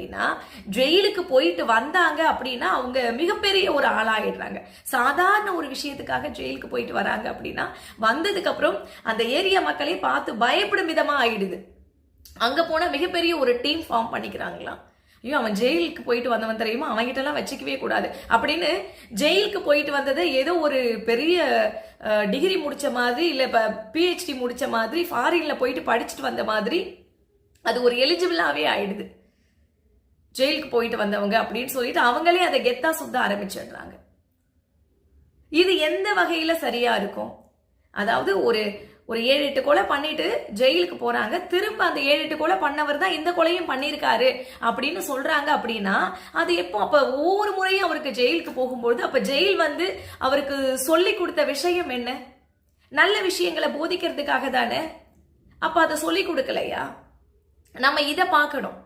அப்படின்னா, ஜெயிலுக்கு போயிட்டு வந்தாங்க அப்படின்னா அவங்க மிகப்பெரிய ஒரு ஆளாயிடுறாங்க. சாதாரண ஒரு விஷயத்துக்காக ஜெயிலுக்கு போயிட்டு வராங்க அப்படின்னா வந்ததுக்கு அப்புறம் அந்த ஏரியா மக்களே பார்த்து பயப்படும் விதமா ஆயிடுது. அங்க போன மிகப்பெரிய ஒரு டீம் ஃபார்ம் பண்ணிக்கிறாங்களாம். ஐயோ, அவன் ஜெயிலுக்கு போயிட்டு வந்தவன் தெரியுமா, அவன்கிட்ட எல்லாம் வச்சுக்கவே கூடாது அப்படின்னு ஜெயிலுக்கு போயிட்டு வந்ததை ஏதோ ஒரு பெரிய டிகிரி முடிச்ச மாதிரி இல்ல PhD முடிச்ச மாதிரி ஃபாரின்ல போயிட்டு படிச்சுட்டு வந்த மாதிரி அது ஒரு எலிஜிபிளாவே ஆயிடுது. ஜெயிலுக்கு போயிட்டு வந்தவங்க அப்படின்னு சொல்லிட்டு அவங்களே அதை கெத்தா சுத்த ஆரம்பிச்சிடுறாங்க. இது எந்த வகையில சரியா இருக்கும்? அதாவது ஒரு 7-8 கொலை பண்ணிட்டு ஜெயிலுக்கு போறாங்க, திரும்ப அந்த 7-8 கொலை பண்ணவர் தான் இந்த கொலையும் பண்ணிருக்காரு அப்படின்னு சொல்றாங்க. அப்படின்னா அது எப்போ? அப்ப ஒவ்வொரு முறையும் அவருக்கு ஜெயிலுக்கு போகும்போது அப்ப ஜெயில் அவருக்கு சொல்லி கொடுத்த விஷயம் என்ன? நல்ல விஷயங்களை போதிக்கிறதுக்காக தானே. அப்ப அதை சொல்லி கொடுக்கலையா? நம்ம இதை பார்க்கணும்.